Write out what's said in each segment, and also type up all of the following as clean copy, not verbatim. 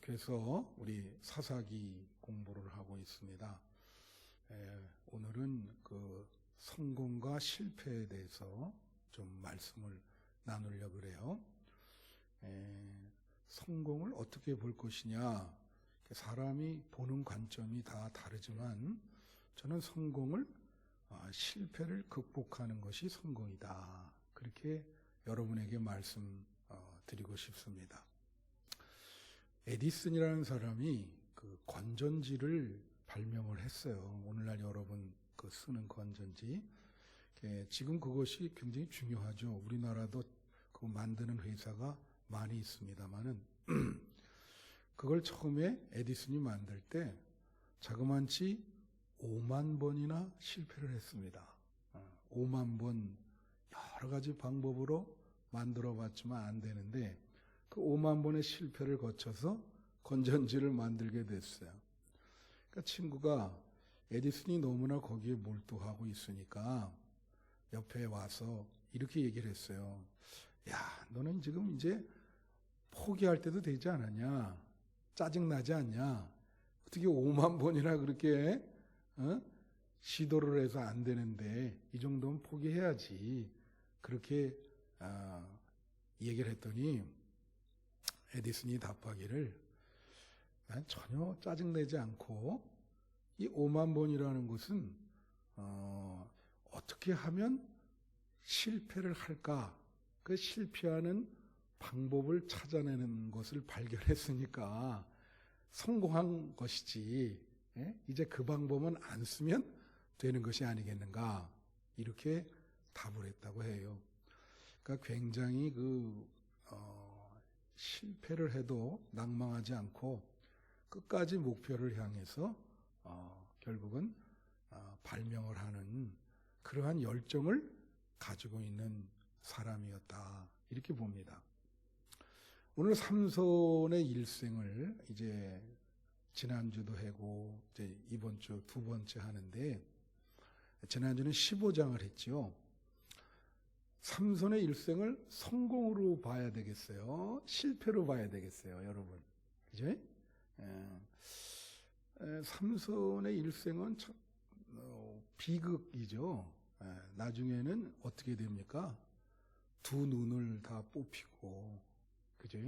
계속해서 우리 사사기 공부를 하고 있습니다. 오늘은 그 성공과 실패에 대해서 좀 말씀을 나누려고 그래요. 성공을 어떻게 볼 것이냐, 사람이 보는 관점이 다 다르지만 저는 성공을 실패를 극복하는 것이 성공이다, 그렇게 여러분에게 말씀드리고 싶습니다. 에디슨이라는 사람이 그 건전지를 발명을 했어요. 오늘날 여러분 그 쓰는 건전지. 지금 그것이 굉장히 중요하죠. 우리나라도 그 만드는 회사가 많이 있습니다만은 그걸 처음에 에디슨이 만들 때 자그만치 5만 번이나 실패를 했습니다. 5만 번 여러 가지 방법으로 만들어 봤지만 안 되는데 그 5만 번의 실패를 거쳐서 건전지를 만들게 됐어요. 그러니까 친구가 에디슨이 너무나 거기에 몰두하고 있으니까 옆에 와서 이렇게 얘기를 했어요. 야, 너는 지금 이제 포기할 때도 되지 않았냐? 짜증나지 않냐? 어떻게 5만 번이나 그렇게 시도를 해서 안 되는데 이 정도면 포기해야지. 그렇게 얘기를 했더니 에디슨이 답하기를, 난 전혀 짜증내지 않고 이 5만 번이라는 것은 어떻게 하면 실패를 할까, 그 실패하는 방법을 찾아내는 것을 발견했으니까 성공한 것이지, 이제 그 방법은 안 쓰면 되는 것이 아니겠는가, 이렇게 답을 했다고 해요. 그러니까 굉장히 실패를 해도 낭망하지 않고 끝까지 목표를 향해서 결국은 발명을 하는 그러한 열정을 가지고 있는 사람이었다, 이렇게 봅니다. 오늘 삼손의 일생을 이제 지난주도 하고 이제 이번 주 두 번째 하는데, 지난주는 15장을 했죠. 삼손의 일생을 성공으로 봐야 되겠어요? 실패로 봐야 되겠어요, 여러분? 그죠? 삼손의 일생은 참 비극이죠. 나중에는 어떻게 됩니까? 두 눈을 다 뽑히고, 그죠?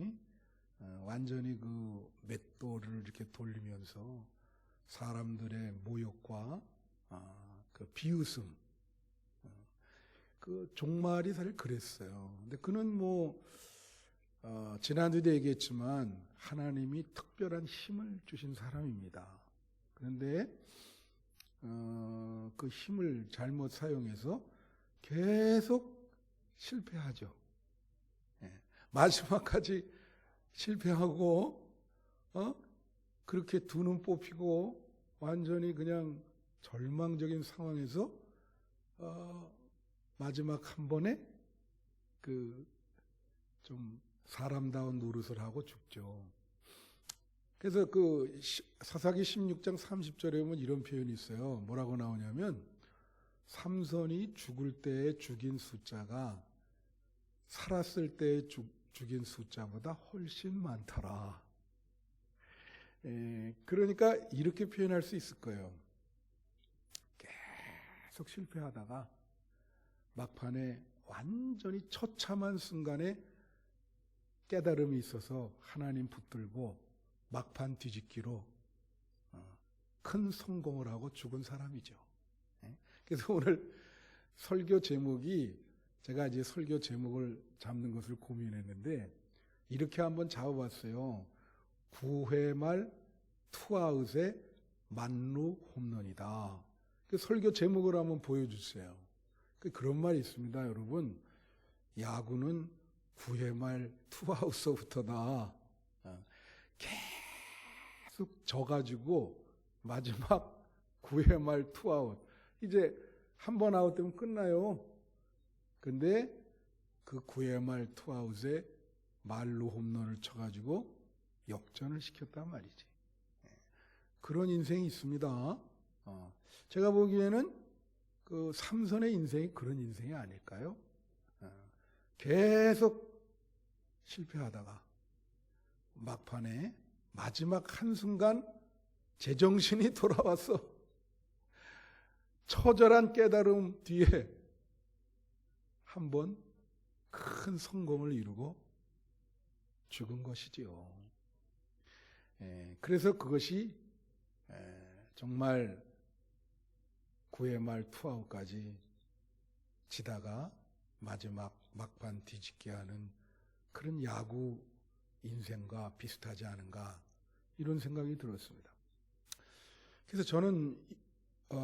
완전히 그 맷돌을 이렇게 돌리면서 사람들의 모욕과 그 비웃음, 그 종말이 사실 그랬어요. 근데 그는 지난주에도 얘기했지만 하나님이 특별한 힘을 주신 사람입니다. 그런데 그 힘을 잘못 사용해서 계속 실패하죠. 마지막까지 실패하고 그렇게 두 눈 뽑히고 완전히 그냥 절망적인 상황에서 마지막 한 번에 그 좀 사람다운 노릇을 하고 죽죠. 그래서 그 사사기 16장 30절에 보면 이런 표현이 있어요. 뭐라고 나오냐면, 삼손이 죽을 때에 죽인 숫자가 살았을 때에 죽인 숫자보다 훨씬 많더라. 그러니까 이렇게 표현할 수 있을 거예요. 계속 실패하다가 막판에 완전히 처참한 순간에 깨달음이 있어서 하나님 붙들고 막판 뒤집기로 큰 성공을 하고 죽은 사람이죠. 그래서 오늘 설교 제목이, 제가 이제 설교 제목을 잡는 것을 고민했는데 이렇게 한번 잡아봤어요. 9회 말 투아웃의 만루 홈런이다. 그 설교 제목을 한번 보여주세요. 그런 말이 있습니다, 여러분. 야구는 9회 말 투아웃서부터다. 계속 져가지고 마지막 9회 말 투아웃. 이제 한 번 아웃되면 끝나요. 근데 그 9회 말 투아웃에 말로 홈런을 쳐가지고 역전을 시켰단 말이지. 그런 인생이 있습니다. 제가 보기에는 그 삼손의 인생이 그런 인생이 아닐까요? 계속 실패하다가 막판에 마지막 한순간 제정신이 돌아와서 처절한 깨달음 뒤에 한번 큰 성공을 이루고 죽은 것이지요. 그래서 그것이 정말 9회 말 투아웃까지 지다가 마지막 막판 뒤집게 하는 그런 야구 인생과 비슷하지 않은가, 이런 생각이 들었습니다. 그래서 저는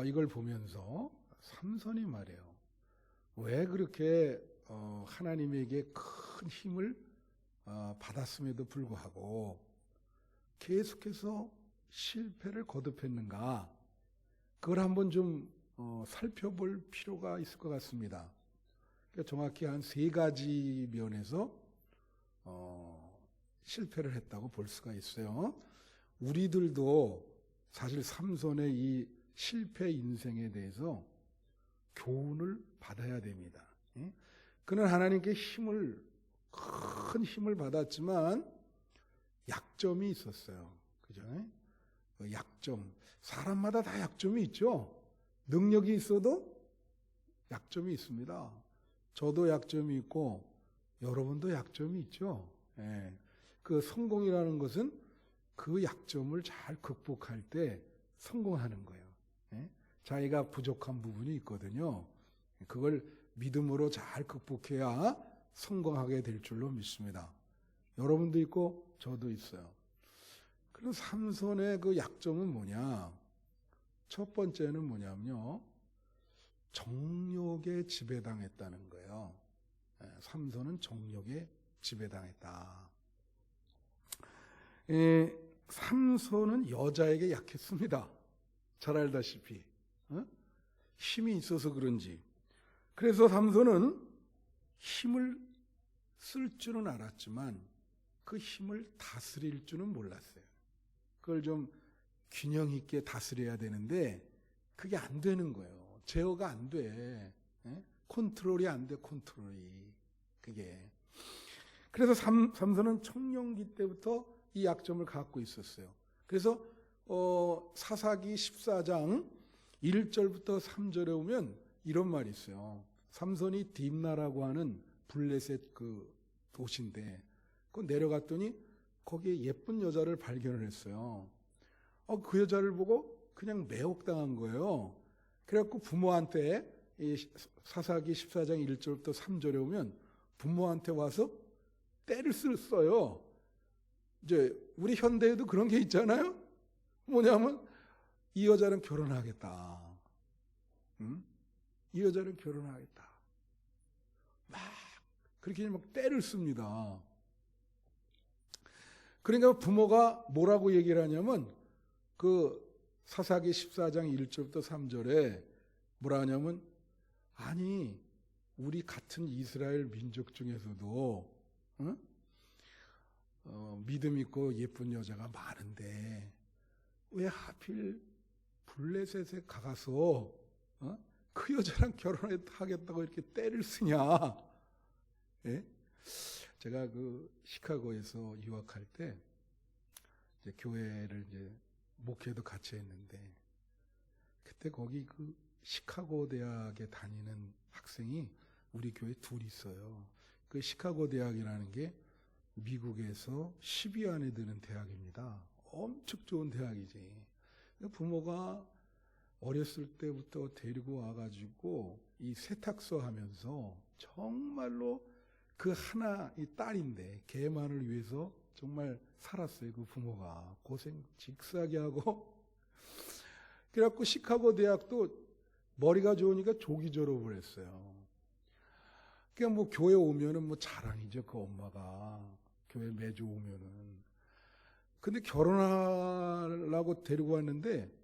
이걸 보면서 삼손이 말이에요, 왜 그렇게 하나님에게 큰 힘을 받았음에도 불구하고 계속해서 실패를 거듭했는가, 그걸 한번 좀 살펴볼 필요가 있을 것 같습니다. 그러니까 정확히 한 3가지 면에서 실패를 했다고 볼 수가 있어요. 우리들도 사실 삼손의 이 실패 인생에 대해서 교훈을 받아야 됩니다. 그는 하나님께 큰 힘을 받았지만 약점이 있었어요. 그죠? 그 약점. 사람마다 다 약점이 있죠. 능력이 있어도 약점이 있습니다. 저도 약점이 있고 여러분도 약점이 있죠. 그 성공이라는 것은 그 약점을 잘 극복할 때 성공하는 거예요. 자기가 부족한 부분이 있거든요. 그걸 믿음으로 잘 극복해야 성공하게 될 줄로 믿습니다. 여러분도 있고 저도 있어요. 그럼 삼손의 그 약점은 뭐냐? 첫 번째는 뭐냐면요, 정욕에 지배당했다는 거예요. 삼손은 정욕에 지배당했다. 삼손은 여자에게 약했습니다. 잘 알다시피 힘이 있어서 그런지. 그래서 삼손은 힘을 쓸 줄은 알았지만 그 힘을 다스릴 줄은 몰랐어요. 그걸 좀 균형 있게 다스려야 되는데 그게 안 되는 거예요. 제어가 안 돼. 컨트롤이 안 돼, 컨트롤이. 그게. 그래서 삼손은 청년기 때부터 이 약점을 갖고 있었어요. 그래서 사사기 14장 1절부터 3절에 오면 이런 말이 있어요. 삼손이 딥나라고 하는 블레셋 그 도시인데 그 내려갔더니 거기에 예쁜 여자를 발견을 했어요. 그 여자를 보고 그냥 매혹당한 거예요. 그래갖고 부모한테, 이 사사기 14장 1절부터 3절에 오면 부모한테 와서 때를 써요. 이제 우리 현대에도 그런 게 있잖아요. 뭐냐면 이 여자는 결혼하겠다. 이 여자는 결혼하겠다. 막 그렇게 막 때를 씁니다. 그러니까 부모가 뭐라고 얘기를 하냐면 그 사사기 14장 1절부터 3절에 뭐라 하냐면, 아니 우리 같은 이스라엘 민족 중에서도 믿음 있고 예쁜 여자가 많은데 왜 하필 블레셋에 가서 그 여자랑 결혼하겠다고 이렇게 때를 쓰냐. 예? 제가 그 시카고에서 유학할 때 이제 교회를 이제 목회도 같이 했는데 그때 거기 그 시카고 대학에 다니는 학생이 우리 교회 둘 있어요. 그 시카고 대학이라는 게 미국에서 10위 안에 드는 대학입니다. 엄청 좋은 대학이지. 부모가 어렸을 때부터 데리고 와가지고 이 세탁소 하면서 정말로 그 하나 이 딸인데 걔만을 위해서 정말 살았어요. 그 부모가 고생 직사게 하고. 그래갖고 시카고 대학도 머리가 좋으니까 조기 졸업을 했어요. 그냥 뭐 교회 오면은 뭐 자랑이죠. 그 엄마가 교회 매주 오면은. 근데 결혼하려고 데리고 왔는데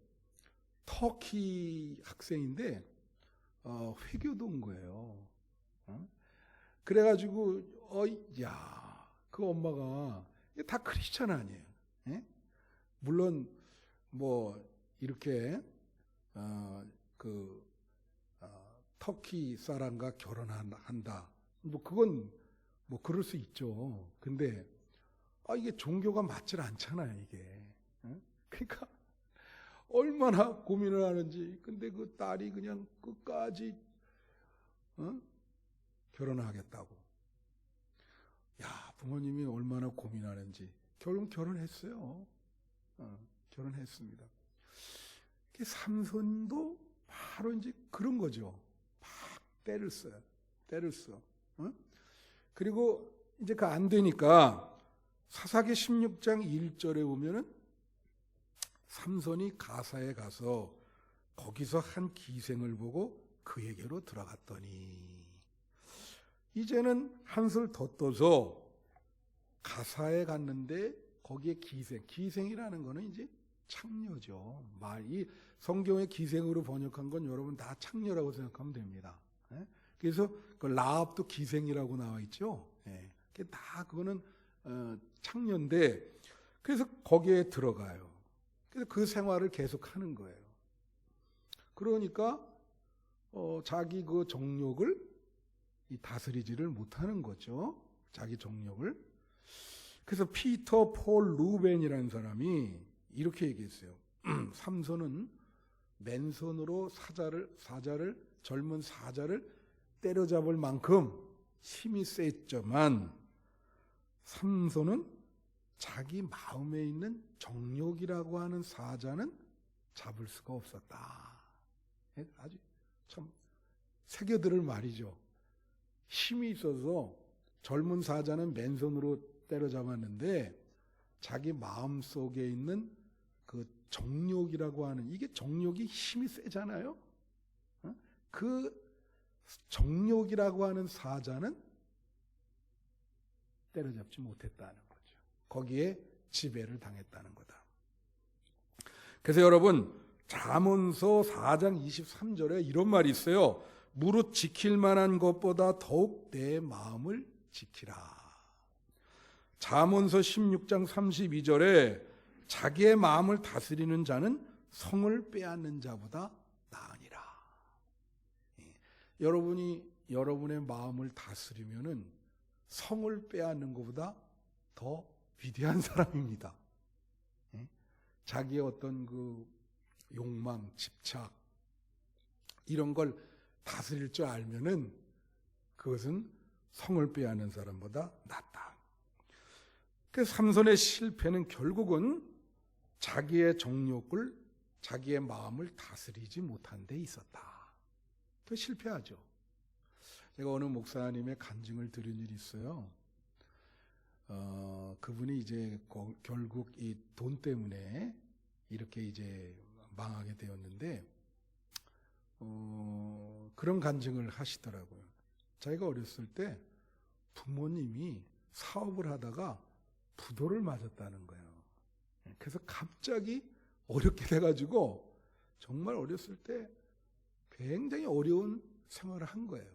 터키 학생인데 회교도 온 거예요. 그래가지고 그 엄마가 다 크리스찬 아니에요. 물론 뭐 이렇게 터키 사람과 결혼한다. 뭐 그건 뭐 그럴 수 있죠. 근데 이게 종교가 맞질 않잖아요, 이게. 그러니까 얼마나 고민을 하는지. 근데 그 딸이 그냥 끝까지 결혼하겠다고. 야, 부모님이 얼마나 고민하는지. 결국 결혼했어요. 결혼했습니다. 삼손도 바로 이제 그런 거죠. 막 때를 써요. 때를 써. 그리고 이제 그 안 되니까 사사기 16장 1절에 보면은 삼손이 가사에 가서 거기서 한 기생을 보고 그에게로 들어갔더니, 이제는 한술 더 떠서 가사에 갔는데 거기에 기생이라는 거는 이제 창녀죠. 이 성경의 기생으로 번역한 건 여러분 다 창녀라고 생각하면 됩니다. 그래서 그 라합도 기생이라고 나와 있죠. 다 그거는 창녀인데, 그래서 거기에 들어가요. 그래서 그 생활을 계속 하는 거예요. 그러니까 자기 그 정욕을 다스리지를 못하는 거죠. 자기 정욕을. 그래서 피터 폴 루벤이라는 사람이 이렇게 얘기했어요. 삼손은 맨손으로 젊은 사자를 때려잡을 만큼 힘이 셌지만 삼손은 자기 마음에 있는 정욕이라고 하는 사자는 잡을 수가 없었다. 아주 참 새겨들을 말이죠. 힘이 있어서 젊은 사자는 맨손으로 때려잡았는데 자기 마음속에 있는 그 정욕이라고 하는, 이게 정욕이 힘이 세잖아요. 그 정욕이라고 하는 사자는 때려잡지 못했다는 거죠. 거기에 지배를 당했다는 거다. 그래서 여러분, 잠언서 4장 23절에 이런 말이 있어요. 무릇 지킬 만한 것보다 더욱 내 마음을 지키라. 잠언서 16장 32절에 자기의 마음을 다스리는 자는 성을 빼앗는 자보다 나으니라. 여러분이 여러분의 마음을 다스리면은 성을 빼앗는 것보다 더 위대한 사람입니다. 자기의 어떤 그 욕망, 집착 이런 걸 다스릴 줄 알면은 그것은 성을 빼앗는 사람보다 낫다. 그래서 삼손의 실패는 결국은 자기의 정욕을, 자기의 마음을 다스리지 못한 데 있었다. 그 실패하죠. 제가 어느 목사님의 간증을 들은 일이 있어요. 그분이 이제 결국 이 돈 때문에 이렇게 이제 망하게 되었는데, 그런 간증을 하시더라고요. 자기가 어렸을 때 부모님이 사업을 하다가 부도를 맞았다는 거예요. 그래서 갑자기 어렵게 돼가지고 정말 어렸을 때 굉장히 어려운 생활을 한 거예요.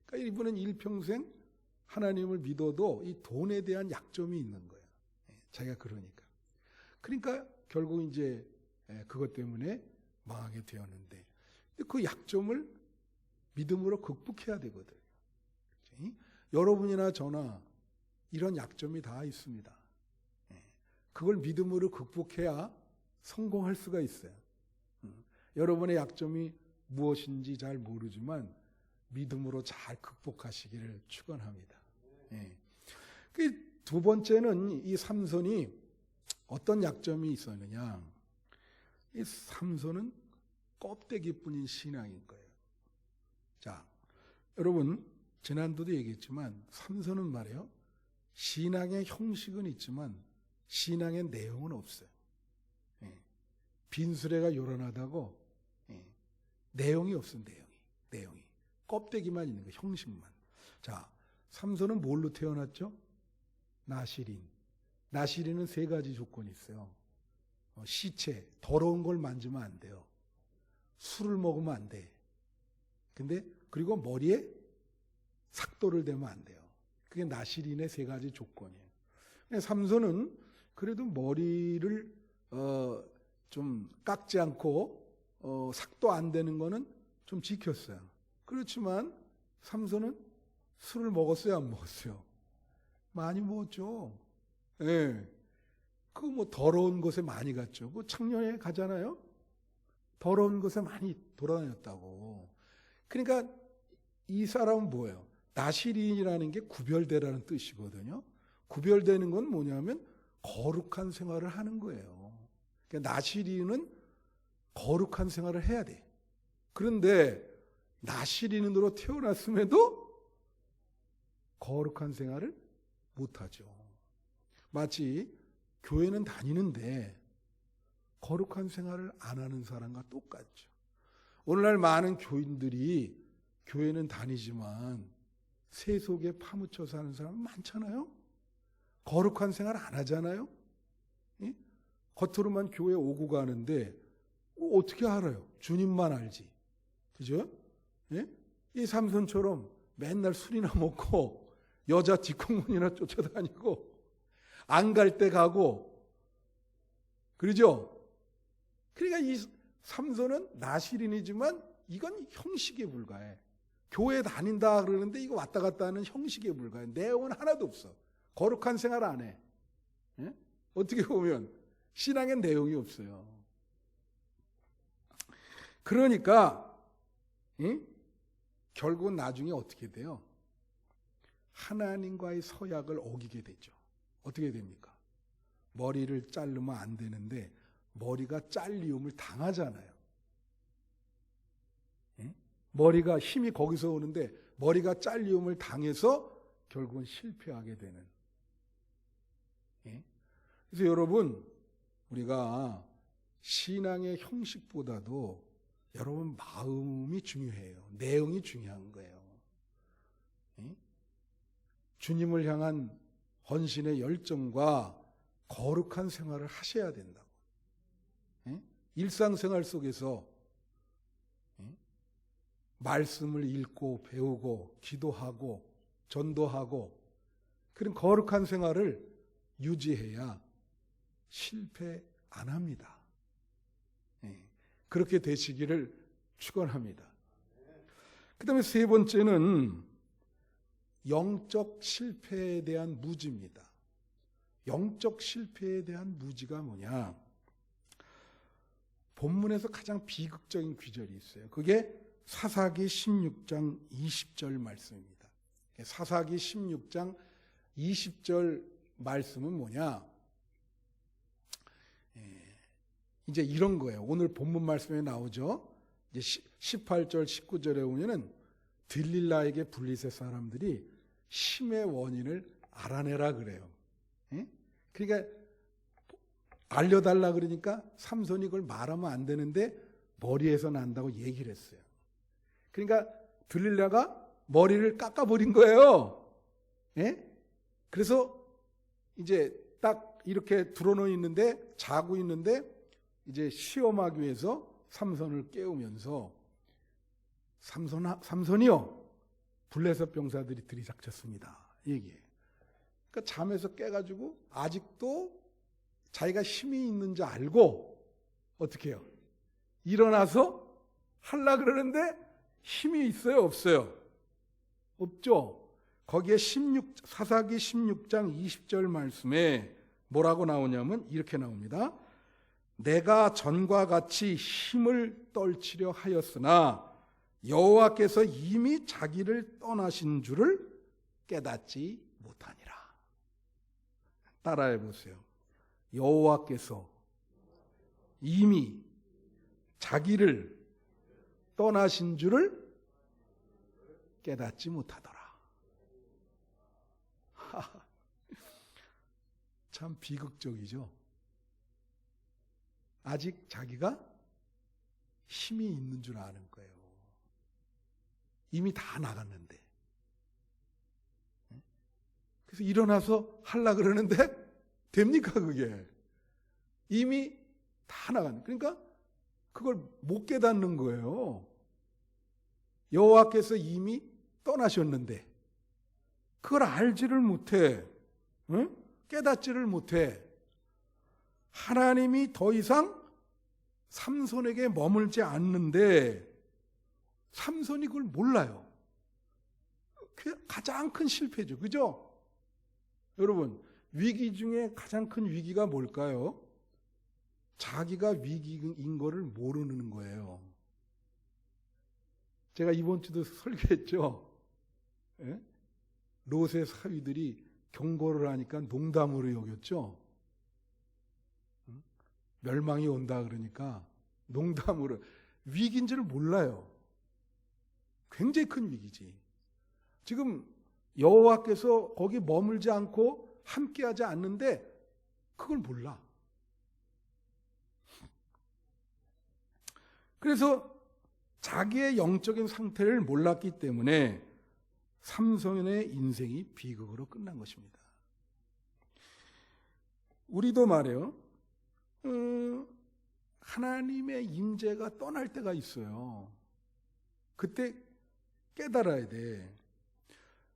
그러니까 이분은 일평생 하나님을 믿어도 이 돈에 대한 약점이 있는 거예요. 자기가 그러니까 결국 이제 그것 때문에 망하게 되었는데, 그 약점을 믿음으로 극복해야 되거든요. 여러분이나 저나 이런 약점이 다 있습니다. 그걸 믿음으로 극복해야 성공할 수가 있어요. 여러분의 약점이 무엇인지 잘 모르지만 믿음으로 잘 극복하시기를 축원합니다. 그 두 번째는 이 삼손이 어떤 약점이 있었느냐? 이 삼손은 껍데기뿐인 신앙인 거예요. 자, 여러분 지난주도 얘기했지만 삼손은 말이에요. 신앙의 형식은 있지만 신앙의 내용은 없어요. 빈수레가 요란하다고 내용이 없어요. 내용이 껍데기만 있는 거예요. 형식만. 자, 삼손은 뭘로 태어났죠? 나시린은 세 가지 조건이 있어요. 시체, 더러운 걸 만지면 안 돼요. 술을 먹으면 안 돼. 그리고 머리에 삭도를 대면 안 돼요. 그게 나시린의 세 가지 조건이에요. 삼손은 그래도 머리를 좀 깎지 않고 삭도 안 되는 거는 좀 지켰어요. 그렇지만 삼손은 술을 먹었어요, 안 먹었어요? 많이 먹었죠. 예. 그 뭐 더러운 곳에 많이 갔죠. 그 청년회 가잖아요. 더러운 곳에 많이 돌아다녔다고. 그러니까 이 사람은 뭐예요? 나시린이라는 게 구별되라는 뜻이거든요. 구별되는 건 뭐냐면 거룩한 생활을 하는 거예요. 그러니까 나시린은 거룩한 생활을 해야 돼. 그런데 나시린으로 태어났음에도 거룩한 생활을 못하죠. 마치 교회는 다니는데 거룩한 생활을 안 하는 사람과 똑같죠. 오늘날 많은 교인들이 교회는 다니지만 세속에 파묻혀 사는 사람 많잖아요. 거룩한 생활 안 하잖아요. 예? 겉으로만 교회 오고 가는데 어떻게 알아요? 주님만 알지. 그죠? 예? 이 삼손처럼 맨날 술이나 먹고 여자 뒷공문이나 쫓아다니고 안 갈 때 가고 그러죠? 그러니까 이 삼손은 나시린이지만 이건 형식에 불과해. 교회 다닌다 그러는데 이거 왔다 갔다 하는 형식에 불과해. 내용은 하나도 없어. 거룩한 생활 안 해. 예? 어떻게 보면 신앙엔 내용이 없어요. 그러니까 결국은 나중에 어떻게 돼요? 하나님과의 서약을 어기게 되죠. 어떻게 됩니까? 머리를 자르면 안 되는데 머리가 잘리움을 당하잖아요. 예? 머리가 힘이 거기서 오는데 머리가 잘리움을 당해서 결국은 실패하게 되는. 예? 그래서 여러분 우리가 신앙의 형식보다도 여러분 마음이 중요해요. 내용이 중요한 거예요. 예? 주님을 향한 헌신의 열정과 거룩한 생활을 하셔야 된다고. 예? 일상생활 속에서 말씀을 읽고 배우고 기도하고 전도하고 그런 거룩한 생활을 유지해야 실패 안 합니다. 예. 그렇게 되시기를 축원합니다. 그 다음에 세 번째는 영적 실패에 대한 무지입니다. 영적 실패에 대한 무지가 뭐냐? 본문에서 가장 비극적인 구절이 있어요. 그게 사사기 16장 20절 말씀입니다. 사사기 16장 20절 말씀은 뭐냐? 이제 이런 거예요. 오늘 본문 말씀에 나오죠. 이제 18절 19절에 보면은 들릴라에게 블리셋 사람들이 심의 원인을 알아내라 그래요. 그러니까 알려달라 그러니까 삼손이 그걸 말하면 안 되는데 머리에서 난다고 얘기를 했어요. 그러니까 들릴라가 머리를 깎아버린 거예요. 그래서 이제 딱 이렇게 드러누워 있는데 자고 있는데 이제 시험하기 위해서 삼손을 깨우면서 삼손이요 블레셋 병사들이 들이닥쳤습니다. 얘기해요. 그러니까 잠에서 깨가지고 아직도 자기가 힘이 있는지 알고 어떻게 해요? 일어나서 하려고 그러는데 힘이 있어요? 없어요? 없죠? 거기에 사사기 16장 20절 말씀에 뭐라고 나오냐면 이렇게 나옵니다. 내가 전과 같이 힘을 떨치려 하였으나 여호와께서 이미 자기를 떠나신 줄을 깨닫지 못하니라. 따라해 보세요. 여호와께서 이미 자기를 떠나신 줄을 깨닫지 못하더라. 참 비극적이죠. 아직 자기가 힘이 있는 줄 아는 거예요. 이미 다 나갔는데. 그래서 일어나서 하려고 그러는데 됩니까 그게? 이미 다 나갔는데. 그러니까 그걸 못 깨닫는 거예요. 여호와께서 이미 떠나셨는데 그걸 알지를 못해. 깨닫지를 못해. 하나님이 더 이상 삼손에게 머물지 않는데 삼손이 그걸 몰라요. 그게 가장 큰 실패죠. 그죠? 여러분, 위기 중에 가장 큰 위기가 뭘까요? 자기가 위기인 거를 모르는 거예요. 제가 이번 주도 설교했죠. 예? 롯의 사위들이 경고를 하니까 농담으로 여겼죠. 멸망이 온다 그러니까 농담으로. 위기인 줄 몰라요. 굉장히 큰 위기지. 지금 여호와께서 거기 머물지 않고 함께하지 않는데 그걸 몰라. 그래서 자기의 영적인 상태를 몰랐기 때문에 삼손의 인생이 비극으로 끝난 것입니다. 우리도 말이에요. 하나님의 임재가 떠날 때가 있어요. 그때 깨달아야 돼.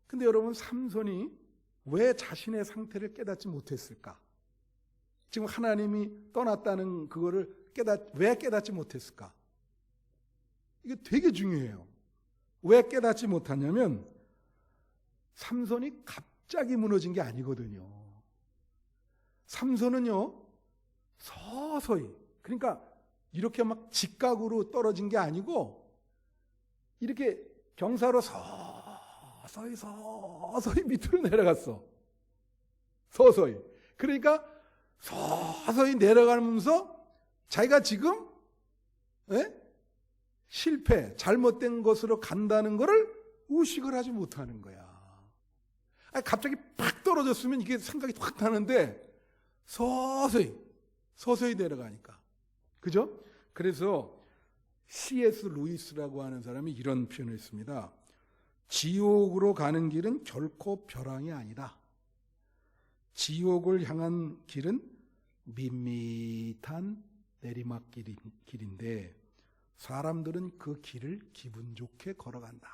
근데 여러분, 삼손이 왜 자신의 상태를 깨닫지 못했을까? 지금 하나님이 떠났다는 그거를 왜 깨닫지 못했을까? 이게 되게 중요해요. 왜 깨닫지 못하냐면 삼손이 갑자기 무너진 게 아니거든요. 삼손은요, 서서히, 그러니까 이렇게 막 직각으로 떨어진 게 아니고 이렇게 경사로 서서히 밑으로 내려갔어. 서서히. 그러니까 서서히 내려가면서 자기가 지금 실패, 잘못된 것으로 간다는 것을 의식을 하지 못하는 거야. 갑자기 팍 떨어졌으면 이게 생각이 확 나는데 서서히 내려가니까. 그죠? 그래서 C.S. 루이스라고 하는 사람이 이런 표현을 했습니다. 지옥으로 가는 길은 결코 벼랑이 아니다. 지옥을 향한 길은 밋밋한 내리막길인데 사람들은 그 길을 기분 좋게 걸어간다.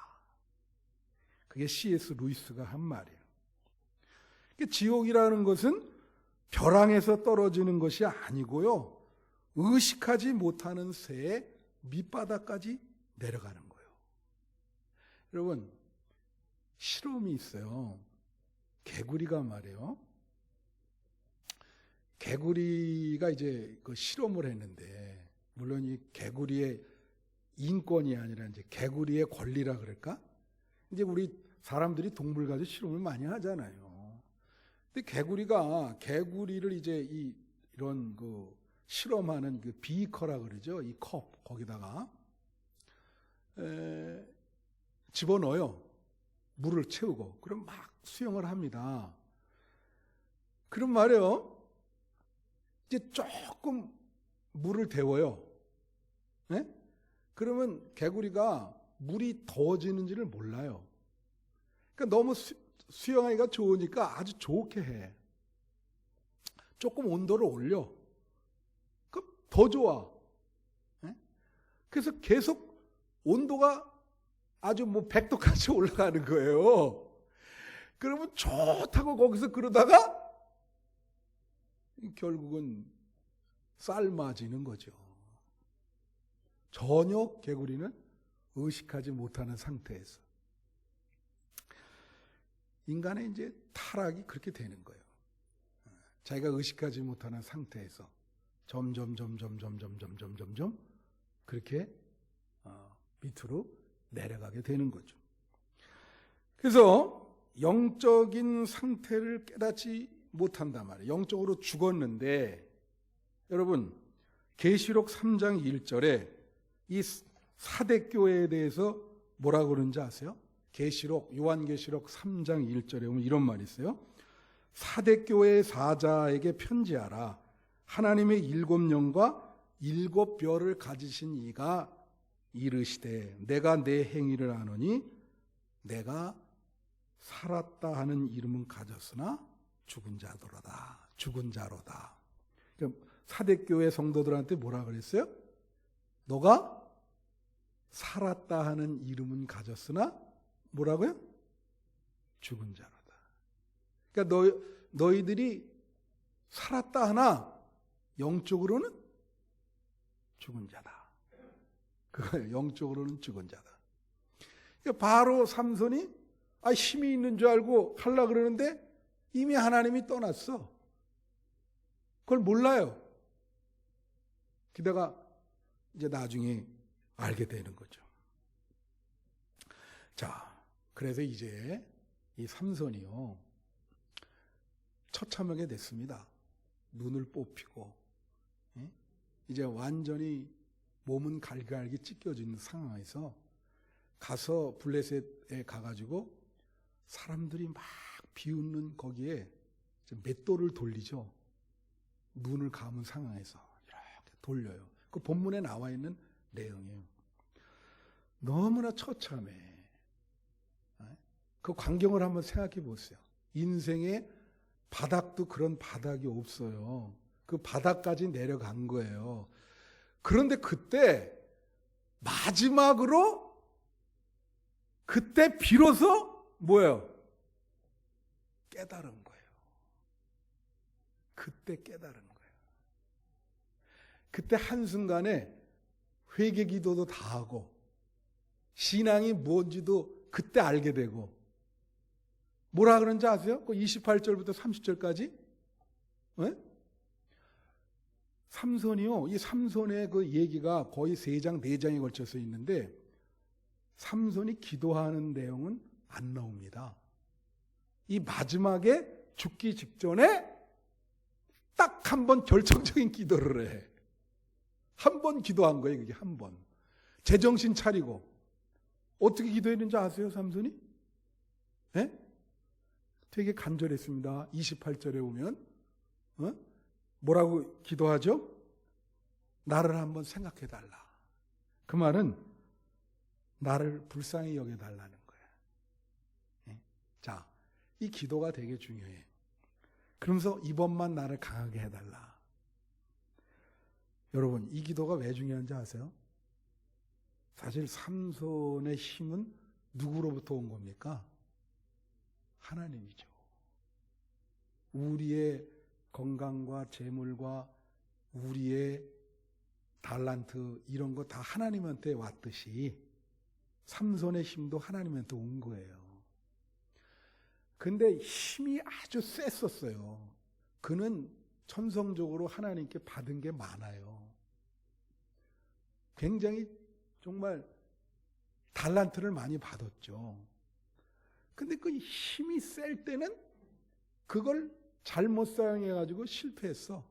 그게 C.S. 루이스가 한 말이에요. 지옥이라는 것은 벼랑에서 떨어지는 것이 아니고요, 의식하지 못하는 새의 밑바닥까지 내려가는 거예요. 여러분, 실험이 있어요. 개구리가 말이에요. 개구리가 이제 그 실험을 했는데, 물론 이 개구리의 인권이 아니라 이제 개구리의 권리라 그럴까? 이제 우리 사람들이 동물 가지고 실험을 많이 하잖아요. 근데 개구리를 이제 이런 그 실험하는 그 비커라 그러죠. 이 컵 거기다가 집어넣어요. 물을 채우고. 그럼 막 수영을 합니다. 그럼 말이에요. 이제 조금 물을 데워요. 네? 그러면 개구리가 물이 더워지는지를 몰라요. 그러니까 너무 수영하기가 좋으니까 아주 좋게 해. 조금 온도를 올려. 그럼 더 좋아. 네? 그래서 계속 온도가 아주 100도까지 올라가는 거예요. 그러면 좋다고 거기서 그러다가 결국은 삶아지는 거죠. 전혀 개구리는 의식하지 못하는 상태에서. 인간의 이제 타락이 그렇게 되는 거예요. 자기가 의식하지 못하는 상태에서 점점 그렇게 밑으로 내려가게 되는 거죠. 그래서 영적인 상태를 깨닫지 못한단 말이에요. 영적으로 죽었는데, 여러분, 계시록 3장 1절에 이 사대교회에 대해서 뭐라고 그러는지 아세요? 요한계시록 3장 1절에 보면 이런 말이 있어요. 사대교회의 사자에게 편지하라. 하나님의 7영과 7뼈를 가지신 이가 이르시되 내가 내 행위를 아노니 내가 살았다 하는 이름은 가졌으나 죽은 자로다. 사대교회 성도들한테 뭐라 그랬어요? 너가 살았다 하는 이름은 가졌으나 뭐라고요? 죽은 자로다. 그러니까 너희들이 살았다 하나 영적으로는 죽은 자다. 그거예요. 영적으로는 죽은 자다. 그러니까 바로 삼손이 힘이 있는 줄 알고 하려고 그러는데 이미 하나님이 떠났어. 그걸 몰라요. 게다가 이제 나중에 알게 되는 거죠. 자, 그래서 이제 이 삼손이요, 처참하게 됐습니다. 눈을 뽑히고, 이제 완전히 몸은 갈갈기 찢겨진 상황에서 가서 블레셋에 가가지고 사람들이 막 비웃는 거기에 맷돌을 돌리죠. 눈을 감은 상황에서 이렇게 돌려요. 그 본문에 나와 있는 내용이에요. 너무나 처참해. 그 광경을 한번 생각해 보세요. 인생의 바닥도 그런 바닥이 없어요. 그 바닥까지 내려간 거예요. 그런데 그때 마지막으로 그때 비로소 뭐예요? 깨달은 거예요. 그때 깨달은 거예요. 그때 한순간에 회개 기도도 다 하고 신앙이 뭔지도 그때 알게 되고, 뭐라 그런지 아세요? 그 28절부터 30절까지? 네? 삼손이요. 이 삼손의 그 얘기가 거의 3장, 4장에 걸쳐서 있는데 삼손이 기도하는 내용은 안 나옵니다. 이 마지막에 죽기 직전에 딱 한 번 결정적인 기도를 해. 한 번 기도한 거예요. 그게 한 번. 제정신 차리고. 어떻게 기도했는지 아세요, 삼손이? 네? 되게 간절했습니다. 28절에 보면 뭐라고 기도하죠? 나를 한번 생각해 달라. 그 말은 나를 불쌍히 여겨 달라는 거예요. 네? 자, 이 기도가 되게 중요해. 그러면서 이번만 나를 강하게 해달라. 여러분, 이 기도가 왜 중요한지 아세요? 사실 삼손의 힘은 누구로부터 온 겁니까? 하나님이죠. 우리의 건강과 재물과 우리의 달란트 이런 거 다 하나님한테 왔듯이 삼손의 힘도 하나님한테 온 거예요. 근데 힘이 아주 셌었어요. 그는 천성적으로 하나님께 받은 게 많아요. 굉장히 정말 달란트를 많이 받았죠. 근데 그 힘이 셀 때는 그걸 잘못 사용해가지고 실패했어.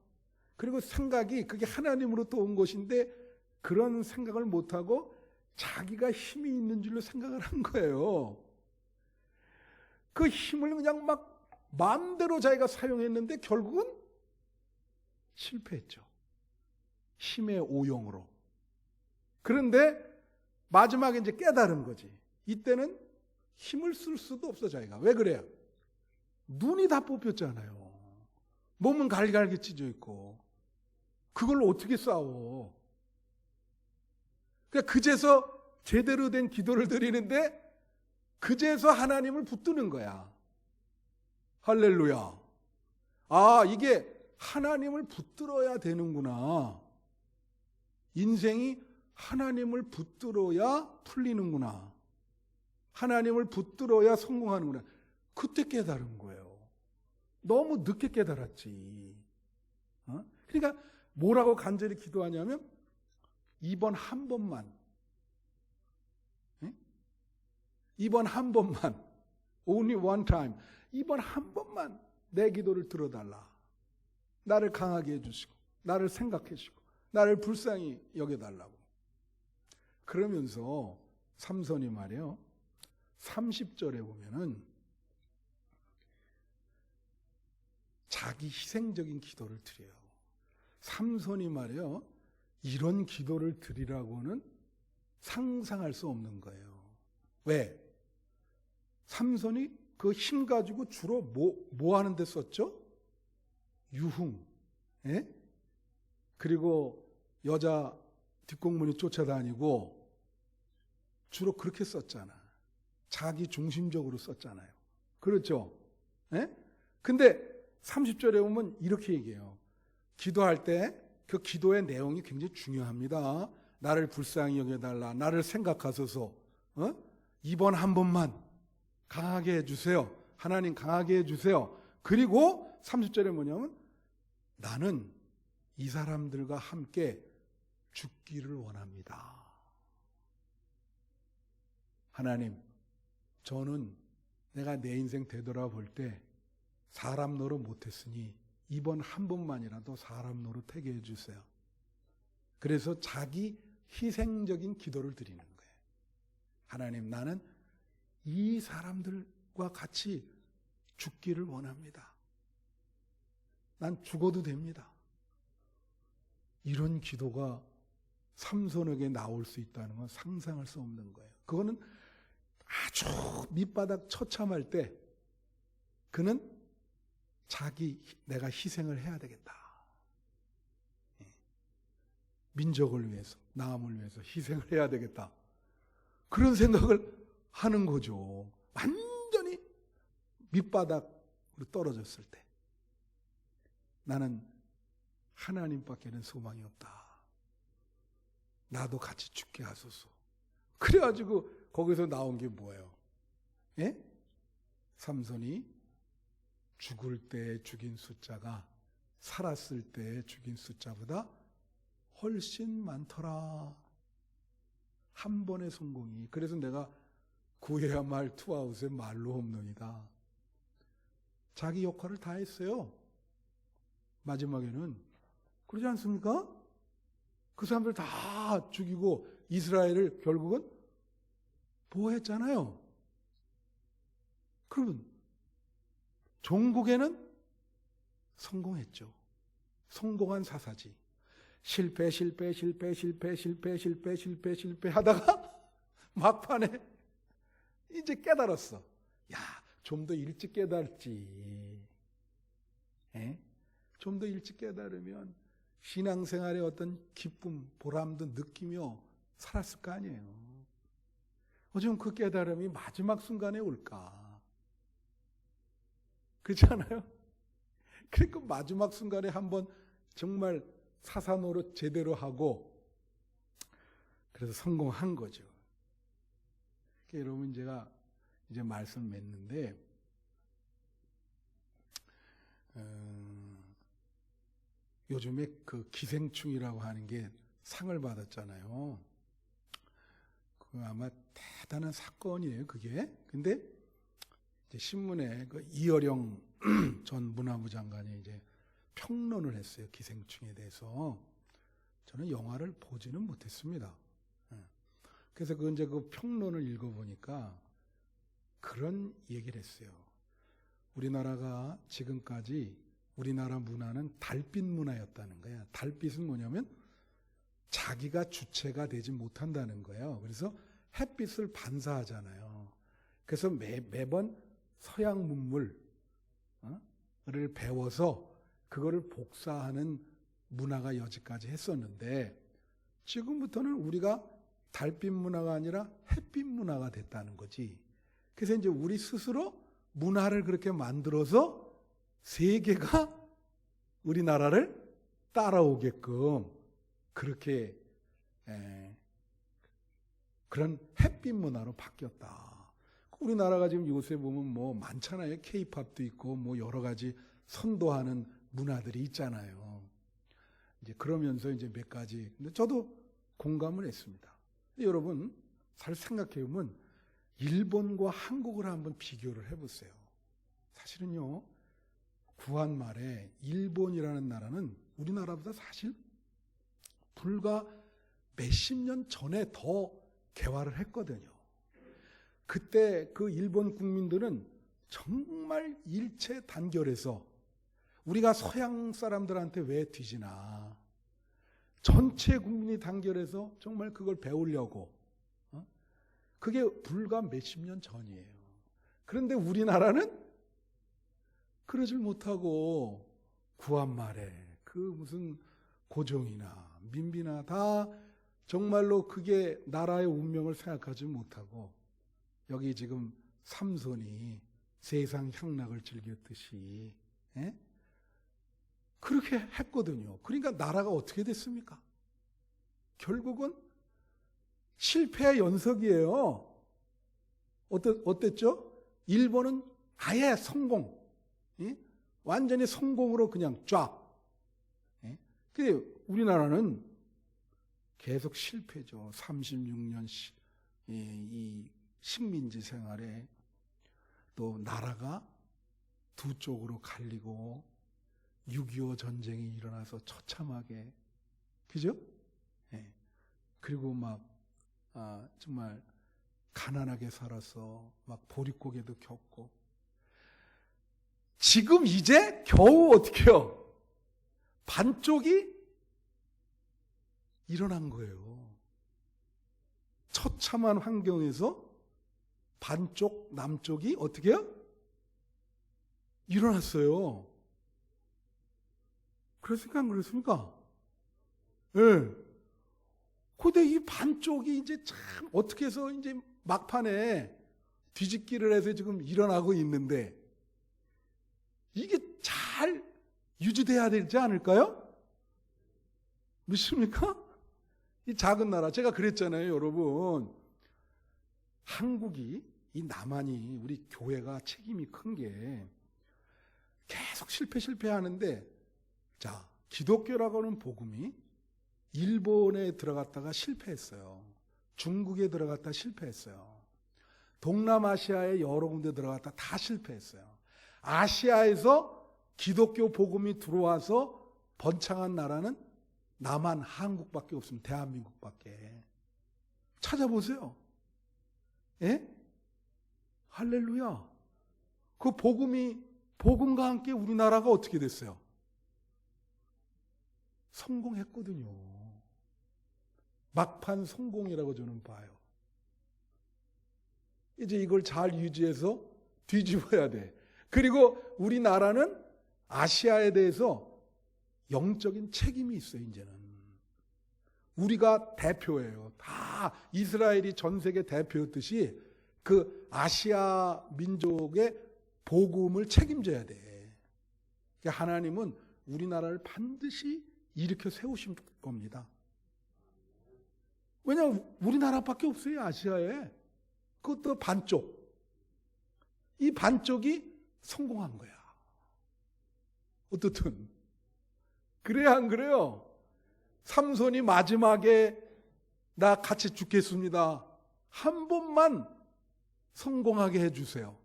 그리고 생각이 그게 하나님으로부터 온 것인데 그런 생각을 못하고 자기가 힘이 있는 줄로 생각을 한 거예요. 그 힘을 그냥 막 마음대로 자기가 사용했는데 결국은 실패했죠. 힘의 오용으로. 그런데 마지막에 이제 깨달은 거지. 이때는 힘을 쓸 수도 없어 자기가. 왜 그래요? 눈이 다 뽑혔잖아요. 몸은 갈갈기 찢어 있고. 그걸 어떻게 싸워? 그러니까 그제서 제대로 된 기도를 드리는데 그제서 하나님을 붙드는 거야. 할렐루야. 아, 이게 하나님을 붙들어야 되는구나. 인생이 하나님을 붙들어야 풀리는구나. 하나님을 붙들어야 성공하는구나. 그때 깨달은 거예요. 너무 늦게 깨달았지. 그러니까 뭐라고 간절히 기도하냐면 이번 한 번만, 이번 한 번만, only one time, 이번 한 번만 내 기도를 들어달라. 나를 강하게 해주시고 나를 생각해 주시고 나를 불쌍히 여겨달라고. 그러면서 삼손이 말이에요, 30절에 보면은 자기 희생적인 기도를 드려요. 삼손이 말이에요, 이런 기도를 드리라고는 상상할 수 없는 거예요. 왜? 삼손이 그 힘 가지고 주로 뭐 하는 데 썼죠? 유흥, 예? 그리고 여자 뒷공문이 쫓아다니고 주로 그렇게 썼잖아. 자기 중심적으로 썼잖아요. 그렇죠? 예? 근데 30절에 보면 이렇게 얘기해요. 기도할 때 그 기도의 내용이 굉장히 중요합니다. 나를 불쌍히 여겨달라. 나를 생각하소서. 이번 한 번만 강하게 해주세요. 하나님 강하게 해주세요. 그리고 30절에 뭐냐면 나는 이 사람들과 함께 죽기를 원합니다. 하나님, 저는 내가 내 인생 되돌아볼 때 사람 노릇 못했으니 이번 한 번만이라도 사람 노릇 하게 해주세요. 그래서 자기 희생적인 기도를 드리는 거예요. 하나님, 나는 이 사람들과 같이 죽기를 원합니다. 난 죽어도 됩니다. 이런 기도가 삼손에게 나올 수 있다는 건 상상할 수 없는 거예요. 그거는 아주 밑바닥 처참할 때 그는 내가 희생을 해야 되겠다. 민족을 위해서, 남을 위해서 희생을 해야 되겠다. 그런 생각을 하는 거죠. 완전히 밑바닥으로 떨어졌을 때 나는 하나님밖에는 소망이 없다. 나도 같이 죽게 하소서. 그래가지고 거기서 나온 게 뭐예요? 예? 삼손이 죽을 때 죽인 숫자가 살았을 때 죽인 숫자보다 훨씬 많더라. 한 번의 성공이. 그래서 내가 구해야 말 투아웃에 말로 홈런이다. 자기 역할을 다 했어요. 마지막에는. 그러지 않습니까? 그 사람들 다 죽이고 이스라엘을 결국은 보호했잖아요. 그러면 종국에는 성공했죠. 성공한 사사지. 실패 하다가 막판에 이제 깨달았어. 야, 좀 더 일찍 깨달지. 좀 더 일찍 깨달으면 신앙생활의 어떤 기쁨, 보람도 느끼며 살았을 거 아니에요. 어쩌면 그 깨달음이 마지막 순간에 올까? 그렇지 않아요? 그러니까 마지막 순간에 한번 정말 사사노릇 제대로 하고 그래서 성공한 거죠. 그러니까 여러분, 제가 이제 말씀 맺는데 요즘에 그 기생충이라고 하는 게 상을 받았잖아요. 그 아마 대단한 사건이에요, 그게. 근데 이제 신문에 그 이어령 전 문화부 장관이 이제 평론을 했어요, 기생충에 대해서. 저는 영화를 보지는 못했습니다. 그래서 이제 그 평론을 읽어보니까 그런 얘기를 했어요. 우리나라가 지금까지 우리나라 문화는 달빛 문화였다는 거야. 달빛은 뭐냐면 자기가 주체가 되지 못한다는 거예요. 그래서 햇빛을 반사하잖아요. 그래서 매번 서양 문물을 배워서 그거를 복사하는 문화가 여지까지 했었는데 지금부터는 우리가 달빛 문화가 아니라 햇빛 문화가 됐다는 거지. 그래서 이제 우리 스스로 문화를 그렇게 만들어서 세계가 우리나라를 따라오게끔 그렇게 그런 햇빛 문화로 바뀌었다. 우리나라가 지금 요새 보면 뭐 많잖아요. K-팝도 있고 뭐 여러 가지 선도하는 문화들이 있잖아요. 이제 그러면서 이제 몇 가지. 근데 저도 공감을 했습니다. 여러분, 잘 생각해 보면 일본과 한국을 한번 비교를 해보세요. 사실은요, 구한 말에 일본이라는 나라는 우리나라보다 사실 불과 몇십 년 전에 더 개화를 했거든요. 그때 그 일본 국민들은 정말 일체 단결해서 우리가 서양 사람들한테 왜 뒤지나. 전체 국민이 단결해서 정말 그걸 배우려고. 그게 불과 몇십 년 전이에요. 그런데 우리나라는 그러질 못하고 구한 말에 그 무슨 고종이나 민비나 다 정말로 그게 나라의 운명을 생각하지 못하고 여기 지금 삼손이 세상 향락을 즐겼듯이 그렇게 했거든요. 그러니까 나라가 어떻게 됐습니까? 결국은 실패의 연속이에요. 어땠죠? 일본은 아예 성공. 완전히 성공으로 그냥 쫙. 예? 근데 우리나라는 계속 실패죠. 36년 이 식민지 생활에 또 나라가 두 쪽으로 갈리고 6.25 전쟁이 일어나서 처참하게, 그죠? 예. 그리고 막 정말 가난하게 살아서 막 보릿고개도 겪고, 지금 이제 겨우 어떻게요? 반쪽이 일어난 거예요. 처참한 환경에서 반쪽 남쪽이 어떻게 해요? 일어났어요. 그렇습니까? 안 그렇습니까? 예. 네. 근데 이 반쪽이 이제 참 어떻게 해서 이제 막판에 뒤집기를 해서 지금 일어나고 있는데, 이게 잘 유지돼야 되지 않을까요? 믿습니까? 이 작은 나라, 제가 그랬잖아요, 여러분. 한국이, 이 남한이, 우리 교회가 책임이 큰 게 계속 실패하는데, 자, 기독교라고 하는 복음이 일본에 들어갔다가 실패했어요. 중국에 들어갔다 실패했어요. 동남아시아에 여러 군데 들어갔다 다 실패했어요. 아시아에서 기독교 복음이 들어와서 번창한 나라는 남한 한국밖에 없습니다. 대한민국밖에. 찾아보세요. 예? 할렐루야. 그 복음과 함께 우리나라가 어떻게 됐어요? 성공했거든요. 막판 성공이라고 저는 봐요. 이제 이걸 잘 유지해서 뒤집어야 돼. 그리고 우리나라는 아시아에 대해서 영적인 책임이 있어요, 이제는. 우리가 대표예요. 다 이스라엘이 전 세계 대표였듯이 그 아시아 민족의 복음을 책임져야 돼. 그러니까 하나님은 우리나라를 반드시 일으켜 세우실 겁니다. 왜냐하면 우리나라밖에 없어요, 아시아에. 그것도 반쪽. 이 반쪽이 성공한 거야. 어떻든. 그래야 안 그래요? 삼손이 마지막에 나 같이 죽겠습니다. 한 번만 성공하게 해주세요.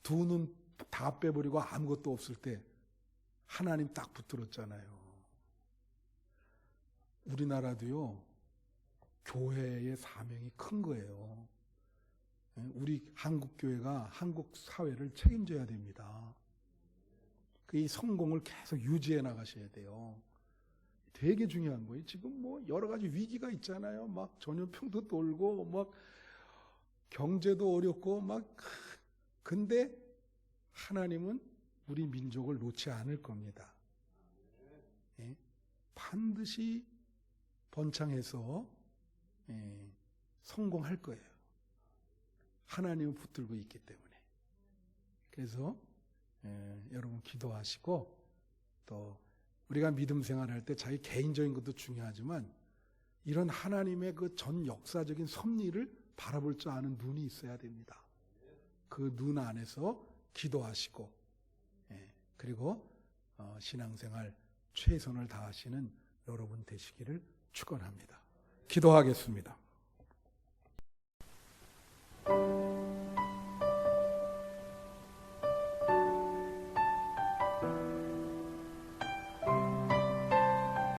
두 눈 다 빼버리고 아무것도 없을 때 하나님 딱 붙들었잖아요. 우리나라도요, 교회의 사명이 큰 거예요. 우리 한국교회가 한국 사회를 책임져야 됩니다. 이 성공을 계속 유지해 나가셔야 돼요. 되게 중요한 거예요. 지금 뭐 여러 가지 위기가 있잖아요. 막 전염병도 돌고, 막 경제도 어렵고, 막. 근데 하나님은 우리 민족을 놓지 않을 겁니다. 예? 반드시 번창해서 성공할 거예요. 하나님은 붙들고 있기 때문에. 그래서 여러분 기도하시고, 또 우리가 믿음 생활할 때 자기 개인적인 것도 중요하지만 이런 하나님의 그 전 역사적인 섭리를 바라볼 줄 아는 눈이 있어야 됩니다. 그 눈 안에서 기도하시고, 그리고 신앙생활 최선을 다하시는 여러분 되시기를 축원합니다. 기도하겠습니다.